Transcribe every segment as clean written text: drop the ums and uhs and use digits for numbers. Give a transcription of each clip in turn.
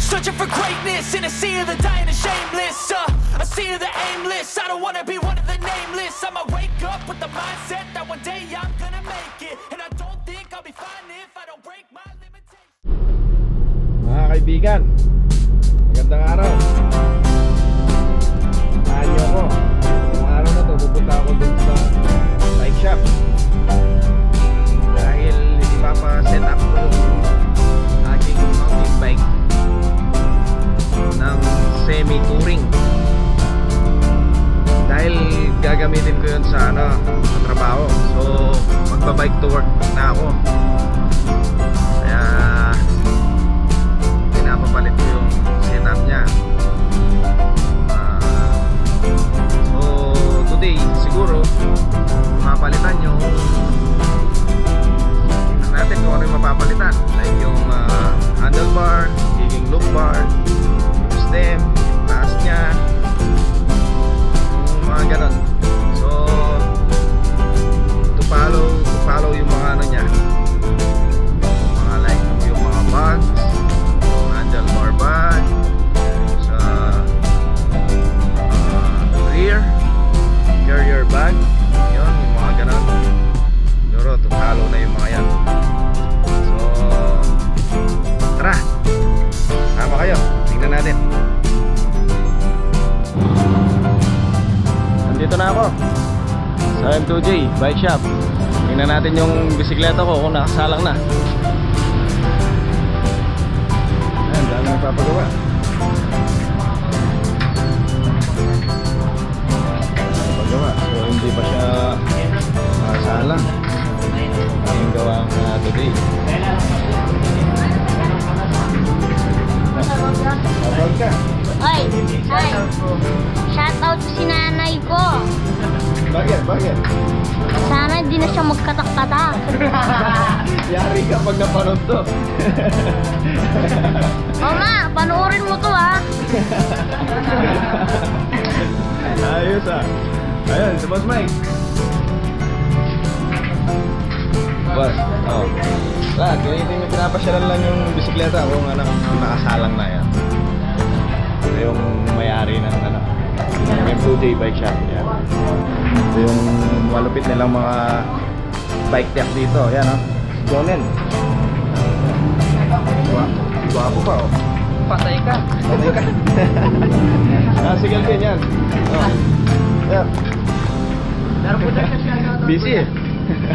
Searching for greatness in a sea of the dying and shameless. A sea of the aimless. I don't wanna be one of the nameless. I'ma wake up with the mindset that one day I'm gonna make it. And I don't think I'll be fine if I don't break my limitations. Mga kaibigan, magandang araw. Samahan niyo ako. Ngayong araw na to, pupunta ako dun sa bike shop. Dahil ipapa-set up ko yung aking mountain bike ng semi-touring. Dahil gagamitin ko yun sa sa trabaho. So, magpa-bike to work na ako. Kaya pinapapalit ko yung setup niya. So today siguro mapapalitan yung tingnan natin kung ano yung mapapalitan, like yung handlebar, magiging loop bar, stem, taas niya, yung mga ganon. So to follow yung mga ano niya, mga like yung mga bags, handlebar bag sa rear carrier bag, yun, yung mga ganon. Siguro tutalo na yung mga yan. So tara, sama kayo, tingnan natin. Nandito na ako sa M2J bike shop. Tingnan natin yung bisikleta ko kung nakasalang na. Ayan, dami nagpapagawa. So hindi pa siya nakasalang. Yung gawa today. Shoutout ka. Oy, hi. Shoutout si nanay ko. Bakit? Sana hindi na siya magkatak-katak. Yari ka pag napanood to. Mama, panoorin mo to ha. Ayos ah. Ayun, si Boss Mike. Boss, oh. Lahat, ganyan pinapasyalan lang yung bisikleta kung nakasalang na yan. Ito yung may-ari ng M2J bike shop. Yan. Ito yung malupit nilang mga bike tech dito. Yan oh. Jonen. Guwapo pa oh. Patay ka. Nasigal din yan. Oh. Yan. Meron po tayo shoutout. Busy eh.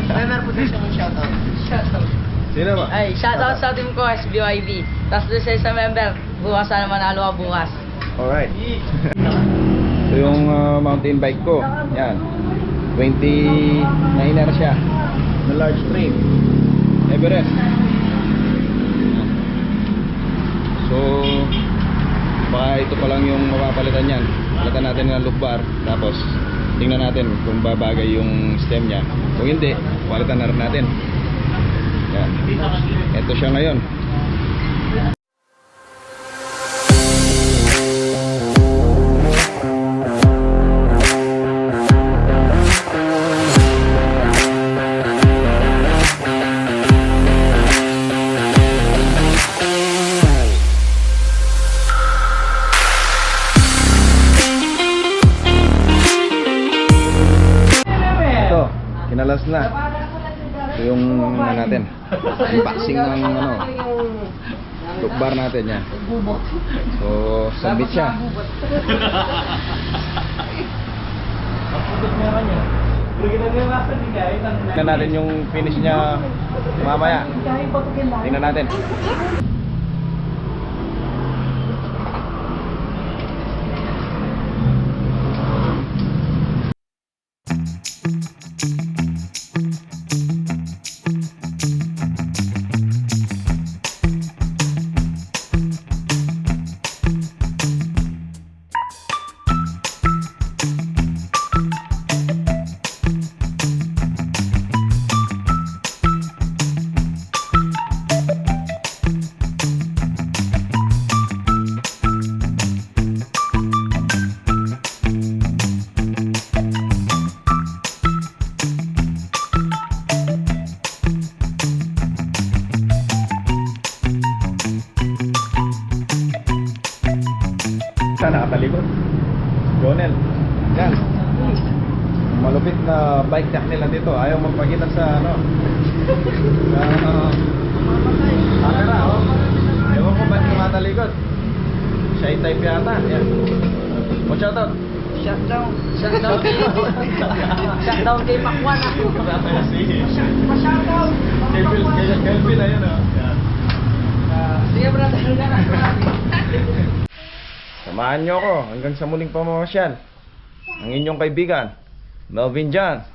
Meron po tayo shoutout. Shoutout. Sino ba? Ay, shoutout sa team ko, SBYB. Tapos doon sa isang member, bukas na manalo ka bukas. Alright. Ito yung mountain bike ko. Yan. 29er siya. Na large frame. Everest. So, baka ito pa lang yung mapapalitan yan. Palitan natin ng loop bar. Tapos, tingnan natin kung babagay yung stem niya. Kung hindi, palitan na rin natin. Yan. Ito siya ngayon. Kinalas na. Ito yung natin. Unboxing ng loop bar natin yan. So, sabit siya. Tingnan natin yung finish niya mamaya. Tingnan natin. Isa nakatalikod. Jonel. Yan. Malupit na bike deck nila dito. Ayaw magpakita sa ano. Sa camera, oh. Ewan ko ba't kumatalikod. Shy type yata. Yan. O shoutout. Shutdown kay Shutdown kay Pakwan. Pa-shoutout. Kelvin na yun, oh. Yan. Sige brother, Samahan nyo ako hanggang sa muling pamamasyal. Ang inyong kaibigan, Melvin John.